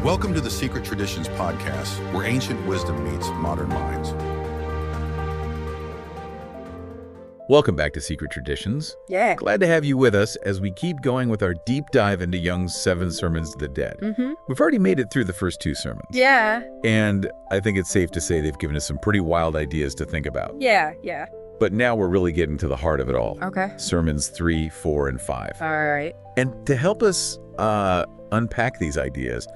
Welcome to the Secret Traditions podcast, where ancient wisdom meets modern minds. Welcome back to Secret Traditions. Yeah. Glad to have you with us as we keep going with our deep dive into Jung's 7 Sermons to the Dead. We've already made it through the first 2 sermons. Yeah. And I think it's safe to say they've given us some pretty wild ideas to think about. Yeah. But now we're really getting to the heart of it all. Okay. Sermons 3, 4, and 5. All right. And to help us unpack these ideas,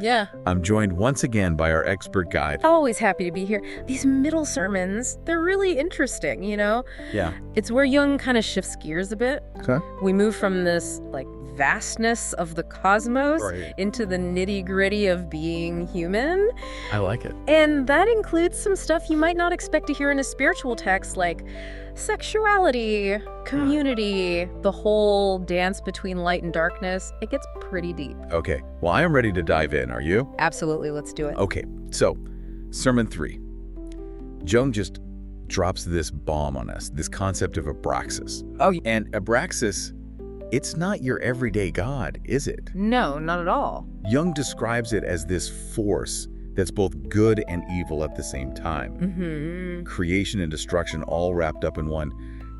I'm joined once again by our expert guide. Always happy to be here. These middle sermons, they're really interesting, you know? Yeah. It's where Jung kind of shifts gears a bit. Okay. We move from this, vastness of the cosmos into the nitty-gritty of being human. I like it. And that includes some stuff you might not expect to hear in a spiritual text, like sexuality, community, the whole dance between light and darkness. It gets pretty deep. Okay. Well, I am ready to dive in. Are you? Absolutely. Let's do it. Okay. So, Sermon 3. Jung just drops this bomb on us, this concept of abraxas. Oh, And abraxas, it's not your everyday God, is it? no, not at all. Jung describes it as this force that's both good and evil at the same time. Creation and destruction all wrapped up in one.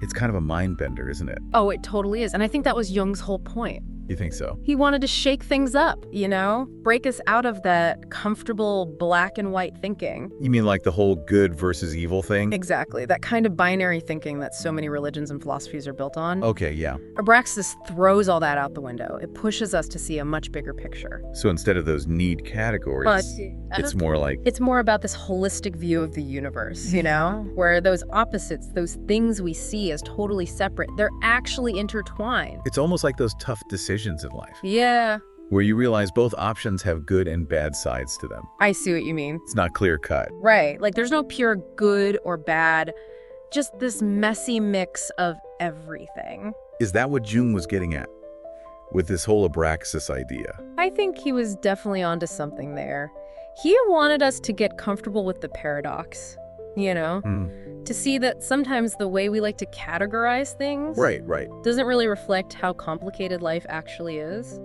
It's kind of a mind bender, isn't it? Oh, it totally is. And I think that was Jung's whole point. You think so? He wanted to shake things up, you know? Break us out of that comfortable black and white thinking. You mean like the whole good versus evil thing? Exactly. That kind of binary thinking that so many religions and philosophies are built on. Okay, yeah. Abraxas throws all that out the window. It pushes us to see a much bigger picture. So instead of those need categories, it's more like... It's more about this holistic view of the universe, you know? Where those opposites, those things we see as totally separate, they're actually intertwined. It's almost like those tough decisions in life, Yeah. where you realize both options have good and bad sides to them. I see what you mean. It's not clear cut. Right. Like there's no pure good or bad, just this messy mix of everything. Is that what Jung was getting at with this whole abraxas idea? I think he was definitely onto something there. He wanted us to get comfortable with the paradox, you know? To see that sometimes the way we like to categorize things Right. doesn't really reflect how complicated life actually is.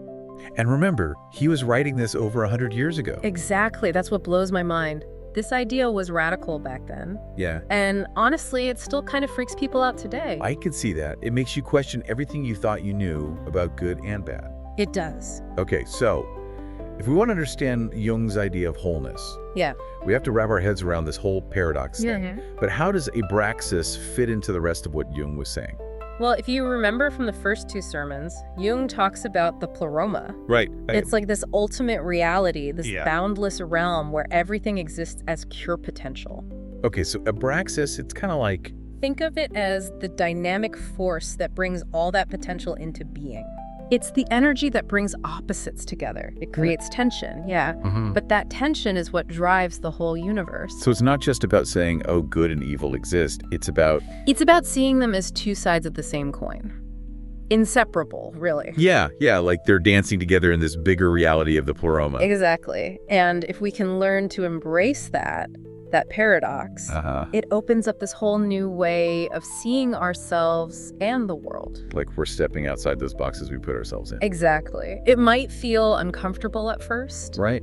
And remember, he was writing this over 100 years ago. Exactly. That's what blows my mind. This idea was radical back then. Yeah. And honestly, it still kind of freaks people out today. I could see that. It makes you question everything you thought you knew about good and bad. It does. Okay, so if we want to understand Jung's idea of wholeness, Yeah. we have to wrap our heads around this whole paradox thing. But how does abraxas fit into the rest of what Jung was saying? Well, if you remember from the first 2 sermons, Jung talks about the pleroma. Right. It's like this ultimate reality, this boundless realm where everything exists as pure potential. Okay, so abraxas, it's kind of like... Think of it as the dynamic force that brings all that potential into being. It's the energy that brings opposites together. It creates tension, but that tension is what drives the whole universe. So it's not just about saying, oh, good and evil exist. It's about seeing them as 2 sides of the same coin. Inseparable, really. Yeah, like they're dancing together in this bigger reality of the pleroma. Exactly. And if we can learn to embrace that paradox, it opens up this whole new way of seeing ourselves and the world. Like we're stepping outside those boxes we put ourselves in. Exactly. It might feel uncomfortable at first. Right.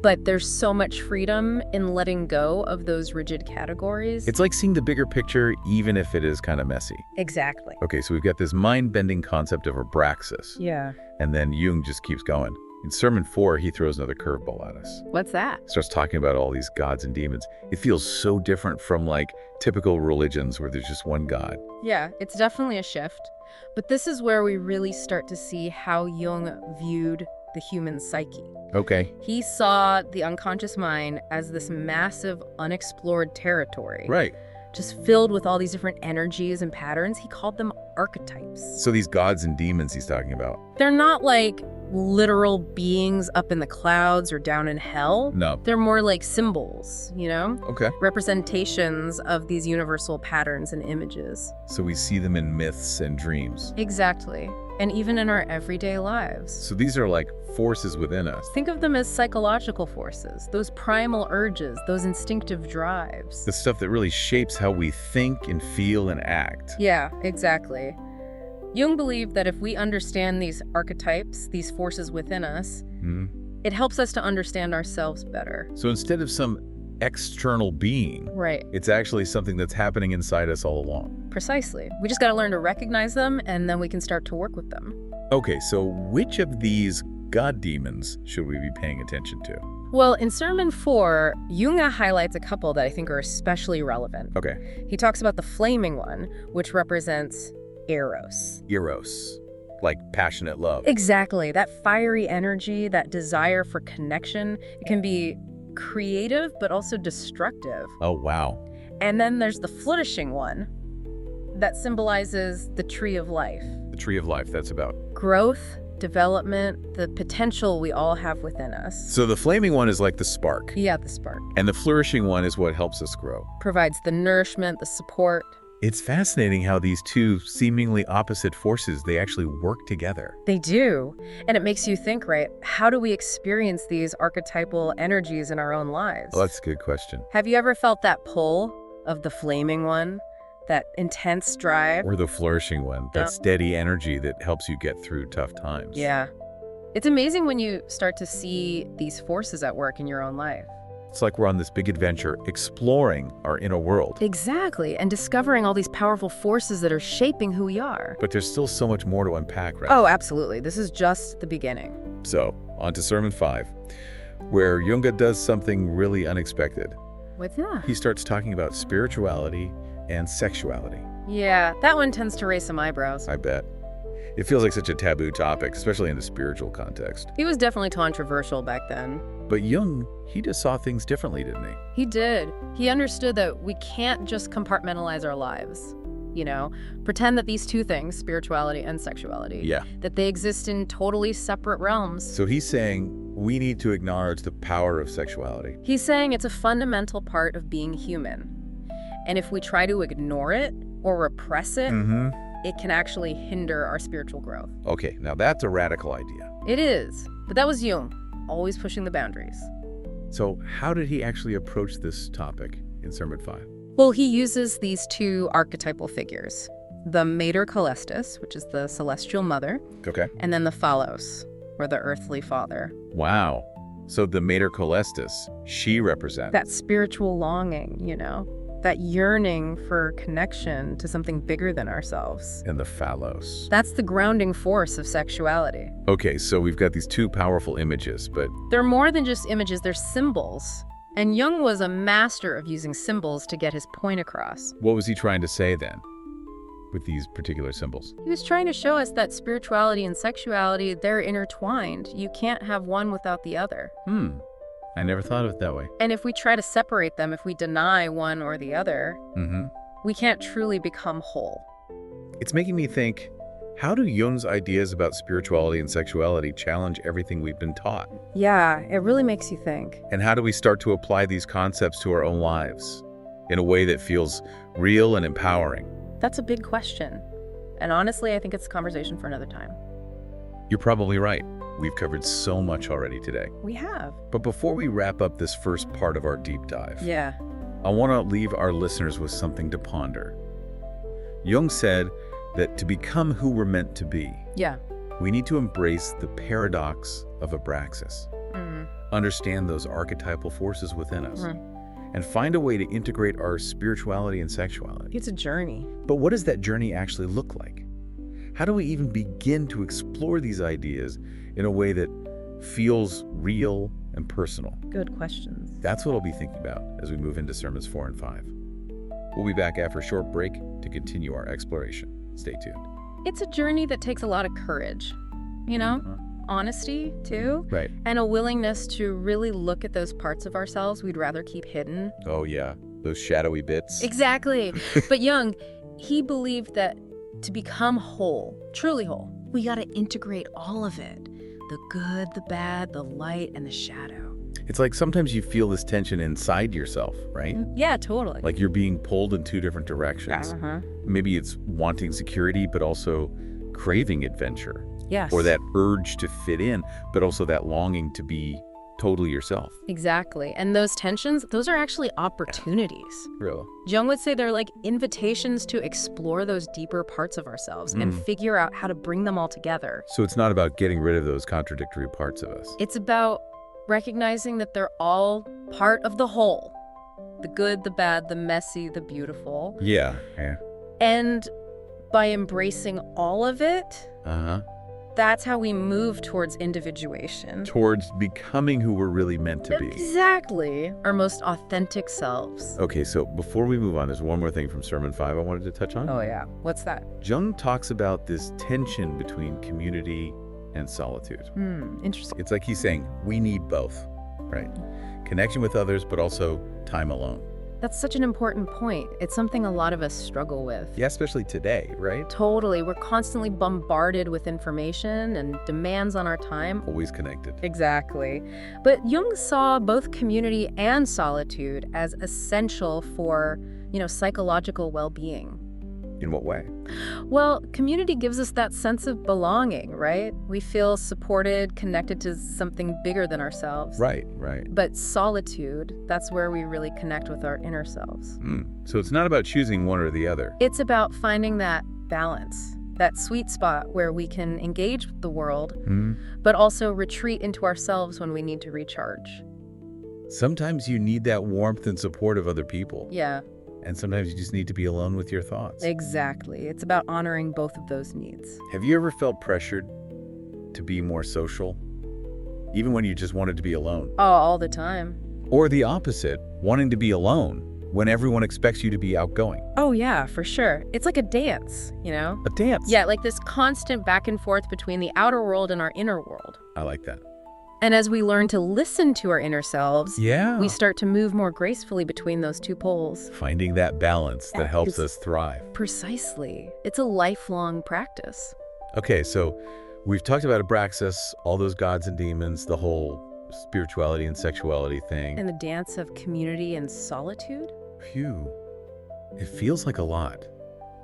But there's so much freedom in letting go of those rigid categories. It's like seeing the bigger picture, even if it is kind of messy. Exactly. Okay, so we've got this mind-bending concept of abraxas. Yeah. And then Jung just keeps going. In Sermon 4, he throws another curveball at us. What's that? Starts talking about all these gods and demons. It feels so different from typical religions where there's just one god. Yeah, it's definitely a shift. But this is where we really start to see how Jung viewed the human psyche. Okay. He saw the unconscious mind as this massive, unexplored territory. Right. Just filled with all these different energies and patterns. He called them archetypes. So these gods and demons he's talking about. They're not like literal beings up in the clouds or down in hell. No. They're more like symbols, you know? Okay. Representations of these universal patterns and images. So we see them in myths and dreams. Exactly. And even in our everyday lives. So these are like forces within us. Think of them as psychological forces, those primal urges, those instinctive drives. The stuff that really shapes how we think and feel and act. Yeah, exactly. Jung believed that if we understand these archetypes, these forces within us, It helps us to understand ourselves better. So instead of some external being, Right. it's actually something that's happening inside us all along. Precisely. We just got to learn to recognize them, and then we can start to work with them. Okay, so which of these god demons should we be paying attention to? Well, in Sermon 4, Jung highlights a couple that I think are especially relevant. Okay. He talks about the flaming one, which represents Eros. Eros, like passionate love. Exactly. That fiery energy, that desire for connection. It can be creative, but also destructive. Oh, wow. And then there's the flourishing one that symbolizes the tree of life. The tree of life, that's about. Growth, development, the potential we all have within us. So the flaming one is like the spark, Yeah, the spark. and the flourishing one is what helps us grow. Provides the nourishment, the support. It's fascinating how these two seemingly opposite forces, they actually work together. They do. And it makes you think, right? How do we experience these archetypal energies in our own lives? Well, that's a good question. Have you ever felt that pull of the flaming one? That intense drive? Or the flourishing one, that Yeah. steady energy that helps you get through tough times. Yeah. It's amazing when you start to see these forces at work in your own life. It's like we're on this big adventure exploring our inner world. Exactly. And discovering all these powerful forces that are shaping who we are. But there's still so much more to unpack, right? Oh, absolutely. This is just the beginning. So, on to Sermon 5, where Jung does something really unexpected. What's that? He starts talking about spirituality and sexuality. Yeah, that one tends to raise some eyebrows. I bet. It feels like such a taboo topic, especially in the spiritual context. He was definitely controversial back then. But Jung, he just saw things differently, didn't he? He did. He understood that we can't just compartmentalize our lives. You know, pretend that these two things, spirituality and sexuality, Yeah. that they exist in totally separate realms. So he's saying we need to acknowledge the power of sexuality. He's saying it's a fundamental part of being human. And if we try to ignore it or repress it, it can actually hinder our spiritual growth. Okay, now that's a radical idea. It is. But that was Jung, always pushing the boundaries. So how did he actually approach this topic in Sermon 5? Well, he uses these two archetypal figures. The Mater Celestis, which is the celestial mother, Okay. and then the Phalos, or the earthly father. Wow. So the Mater Celestis, she represents. That spiritual longing, you know, that yearning for connection to something bigger than ourselves. And the Phalos. That's the grounding force of sexuality. Okay, so we've got these two powerful images, but They're more than just images, they're symbols. And Jung was a master of using symbols to get his point across. what was he trying to say then with these particular symbols? He was trying to show us that spirituality and sexuality, they're intertwined. You can't have one without the other. I never thought of it that way. And if we try to separate them, if we deny one or the other, Mm-hmm. we can't truly become whole. It's making me think, how do Jung's ideas about spirituality and sexuality challenge everything we've been taught? Yeah, it really makes you think. And how do we start to apply these concepts to our own lives in a way that feels real and empowering? That's a big question. And honestly, I think it's a conversation for another time. You're probably right. We've covered so much already today. We have. But before we wrap up this first part of our deep dive, Yeah. I want to leave our listeners with something to ponder. Jung said that to become who we're meant to be, Yeah. we need to embrace the paradox of abraxas, understand those archetypal forces within us, and find a way to integrate our spirituality and sexuality. It's a journey. But what does that journey actually look like? How do we even begin to explore these ideas in a way that feels real and personal? Good questions. That's what I'll be thinking about as we move into Sermons 4 and 5. We'll be back after a short break to continue our exploration. Stay tuned. It's a journey that takes a lot of courage, you know? Honesty, too. Right. And a willingness to really look at those parts of ourselves we'd rather keep hidden. Oh, yeah. Those shadowy bits. Exactly. But Jung, he believed that to become whole, truly whole, we got to integrate all of it. The good, the bad, the light, and the shadow. It's like sometimes you feel this tension inside yourself, right? Yeah, totally. Like you're being pulled in two different directions. Maybe it's wanting security, but also craving adventure. Yes. Or that urge to fit in, but also that longing to be totally yourself. Exactly. And those tensions, those are actually opportunities. Real. Jung would say they're like invitations to explore those deeper parts of ourselves and figure out how to bring them all together. So it's not about getting rid of those contradictory parts of us. It's about recognizing that they're all part of the whole. The good, the bad, the messy, the beautiful. Yeah. And by embracing all of it, Uh-huh. that's how we move towards individuation. Towards becoming who we're really meant to be. Exactly. Our most authentic selves. Okay, so before we move on, there's one more thing from Sermon 5 I wanted to touch on. Oh, yeah. What's that? Jung talks about this tension between community and solitude. Interesting. It's like he's saying, we need both, right? Connection with others, but also time alone. That's such an important point. It's something a lot of us struggle with. Yeah, especially today, right? Totally. We're constantly bombarded with information and demands on our time. Always connected. Exactly. But Jung saw both community and solitude as essential for, psychological well-being. In what way? Well, community gives us that sense of belonging, right? We feel supported, connected to something bigger than ourselves. Right. But solitude, that's where we really connect with our inner selves. So it's not about choosing one or the other. It's about finding that balance, that sweet spot where we can engage with the world, but also retreat into ourselves when we need to recharge. Sometimes you need that warmth and support of other people. Yeah. And sometimes you just need to be alone with your thoughts. Exactly. It's about honoring both of those needs. Have you ever felt pressured to be more social? Even when you just wanted to be alone? Oh, all the time. Or the opposite, wanting to be alone when everyone expects you to be outgoing? Oh, yeah, for sure. It's like a dance, A dance? Yeah, like this constant back and forth between the outer world and our inner world. I like that. And as we learn to listen to our inner selves, Yeah. we start to move more gracefully between those two poles. Finding that balance that helps us thrive. Precisely. It's a lifelong practice. Okay, so we've talked about Abraxas, all those gods and demons, the whole spirituality and sexuality thing. And the dance of community and solitude? Phew. It feels like a lot.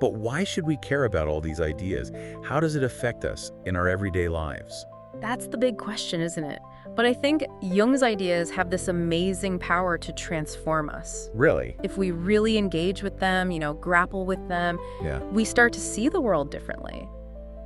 But why should we care about all these ideas? How does it affect us in our everyday lives? That's the big question, isn't it? But I think Jung's ideas have this amazing power to transform us. Really? If we really engage with them, grapple with them, Yeah. we start to see the world differently.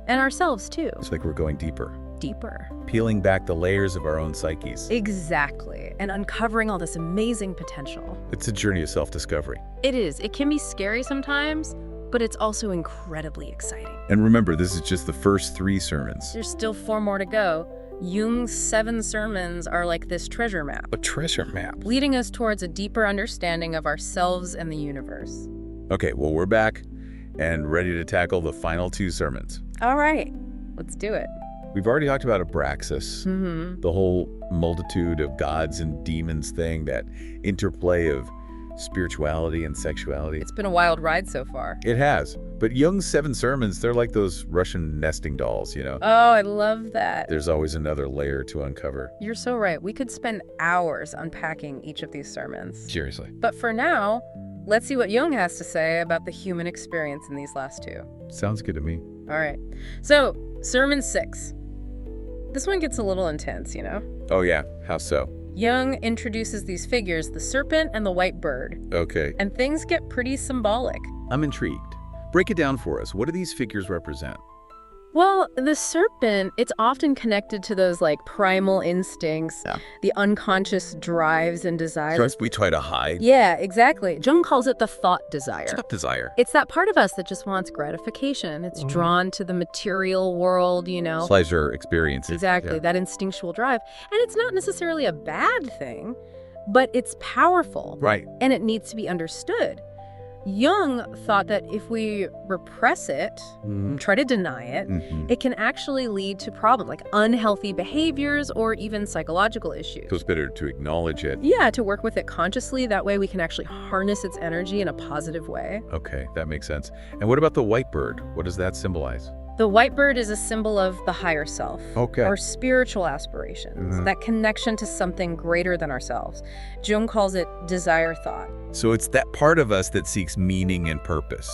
And ourselves, too. It's like we're going deeper. Deeper. Peeling back the layers of our own psyches. Exactly. And uncovering all this amazing potential. It's a journey of self-discovery. It is. It can be scary sometimes, but it's also incredibly exciting. And remember, this is just the first 3 sermons. There's still 4 more to go. Jung's 7 sermons are like this treasure map, A treasure map. leading us towards a deeper understanding of ourselves and the universe. Okay, well, we're back and ready to tackle the final 2 sermons. All right, let's do it. We've already talked about Abraxas, the whole multitude of gods and demons thing, that interplay of spirituality and sexuality. It's been a wild ride so far. It has. But Jung's 7 sermons, they're like those Russian nesting dolls, Oh, I love that. There's always another layer to uncover. You're so right. We could spend hours unpacking each of these sermons. Seriously. But for now, let's see what Jung has to say about the human experience in these last 2. Sounds good to me. All right. So, Sermon 6. This one gets a little intense, Oh yeah, how so? Jung introduces these figures, the serpent and the white bird, Okay. and things get pretty symbolic. I'm intrigued. Break it down for us. What do these figures represent? Well, the serpent, it's often connected to those primal instincts, Yeah. the unconscious drives and desires. We try to hide. Yeah, exactly. Jung calls it the thought desire. It's not desire. It's that part of us that just wants gratification. It's drawn to the material world, Pleasure, experiences. Exactly, Yeah. that instinctual drive. And it's not necessarily a bad thing, but it's powerful. Right. And it needs to be understood. Jung thought that if we repress it, try to deny it, it can actually lead to problems like unhealthy behaviors or even psychological issues. So it's better to acknowledge it. Yeah, to work with it consciously. That way we can actually harness its energy in a positive way. Okay, that makes sense. And what about the white bird? What does that symbolize? The white bird is a symbol of the higher self. Okay. Or spiritual aspirations, that connection to something greater than ourselves. Jung calls it desire thought. So it's that part of us that seeks meaning and purpose.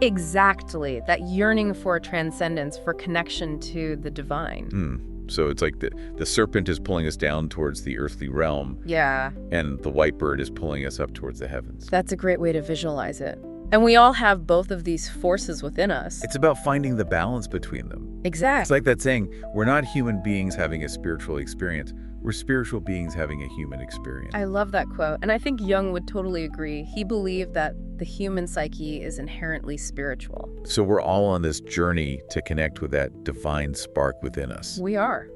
Exactly, that yearning for transcendence, for connection to the divine. So it's like the serpent is pulling us down towards the earthly realm, Yeah, and the white bird is pulling us up towards the heavens. that's a great way to visualize it. And we all have both of these forces within us. It's about finding the balance between them. It's Exactly. like that saying, we're not human beings having a spiritual experience. We're spiritual beings having a human experience. I love that quote, and I think Jung would totally agree. He believed that the human psyche is inherently spiritual. So we're all on this journey to connect with that divine spark within us. We are.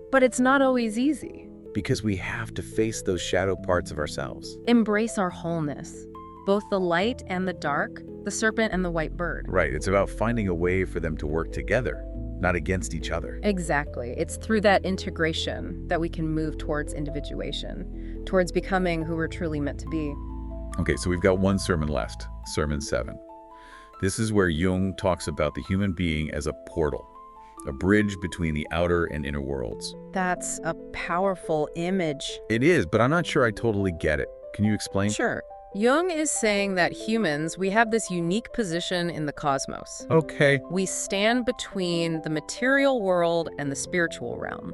But it's not always easy. Because we have to face those shadow parts of ourselves. Embrace our wholeness, both the light and the dark, the serpent and the white bird. Right, it's about finding a way for them to work together, not against each other. Exactly. It's through that integration that we can move towards individuation, towards becoming who we're truly meant to be. Okay, so we've got one sermon left, Sermon 7. This is where Jung talks about the human being as a portal, a bridge between the outer and inner worlds. That's a powerful image. It is, but I'm not sure I totally get it. Can you explain? Sure. Jung is saying that humans, we have this unique position in the cosmos. Okay. We stand between the material world and the spiritual realm,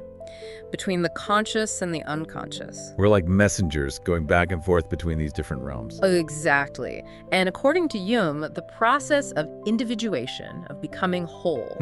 between the conscious and the unconscious. We're like messengers going back and forth between these different realms. Exactly. And according to Jung, the process of individuation, of becoming whole,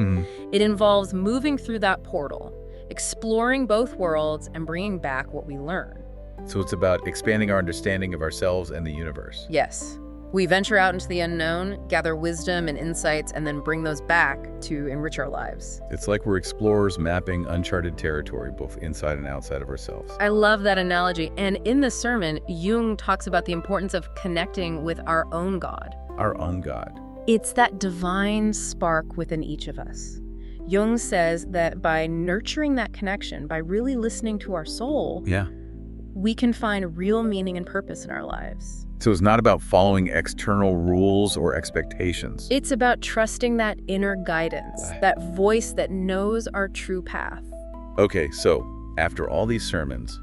it involves moving through that portal, exploring both worlds and bringing back what we learn. So it's about expanding our understanding of ourselves and the universe. Yes. We venture out into the unknown, gather wisdom and insights, and then bring those back to enrich our lives. It's like we're explorers mapping uncharted territory, both inside and outside of ourselves. I love that analogy. And in the sermon, Jung talks about the importance of connecting with our own God. Our own God. It's that divine spark within each of us. Jung says that by nurturing that connection, by really listening to our soul, we can find real meaning and purpose in our lives. So it's not about following external rules or expectations. It's about trusting that inner guidance, that voice that knows our true path. Okay, so after all these sermons,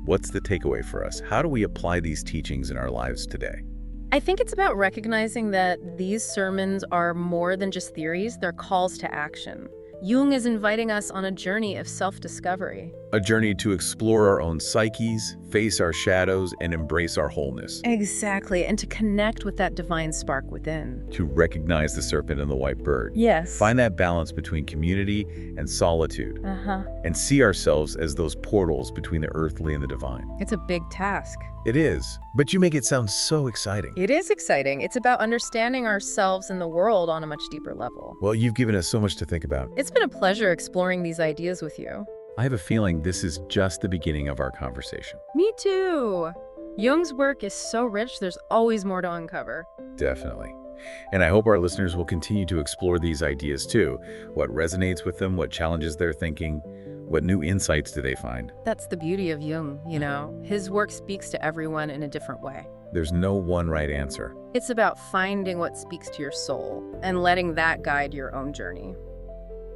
what's the takeaway for us? How do we apply these teachings in our lives today? I think it's about recognizing that these sermons are more than just theories, they're calls to action. Jung is inviting us on a journey of self-discovery. A journey to explore our own psyches, face our shadows, and embrace our wholeness. Exactly, and to connect with that divine spark within. To recognize the serpent and the white bird. Yes. Find that balance between community and solitude. And see ourselves as those portals between the earthly and the divine. It's a big task. It is, but you make it sound so exciting. It is exciting. It's about understanding ourselves and the world on a much deeper level. Well, you've given us so much to think about. It's been a pleasure exploring these ideas with you. I have a feeling this is just the beginning of our conversation. Me too. Jung's work is so rich, there's always more to uncover. Definitely. And I hope our listeners will continue to explore these ideas too. What resonates with them, what challenges their thinking, what new insights do they find? That's the beauty of Jung, you know. His work speaks to everyone in a different way. There's no one right answer. It's about finding what speaks to your soul and letting that guide your own journey.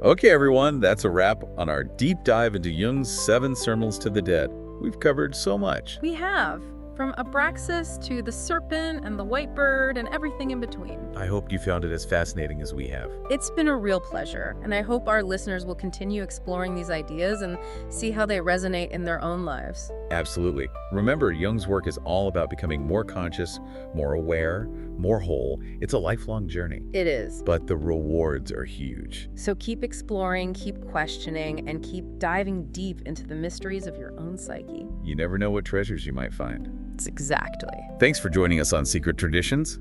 Okay, everyone, that's a wrap on our deep dive into Jung's 7 Sermons to the Dead. We've covered so much. We have. From Abraxas to the serpent and the white bird and everything in between. I hope you found it as fascinating as we have. It's been a real pleasure, and I hope our listeners will continue exploring these ideas and see how they resonate in their own lives. Absolutely. Remember, Jung's work is all about becoming more conscious, more aware, more whole. It's a lifelong journey. It is. But the rewards are huge. So keep exploring, keep questioning, and keep diving deep into the mysteries of your own psyche. You never know what treasures you might find. Exactly. Thanks for joining us on Secret Traditions.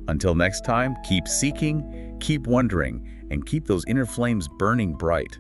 Until next time, keep seeking, keep wondering, and keep those inner flames burning bright.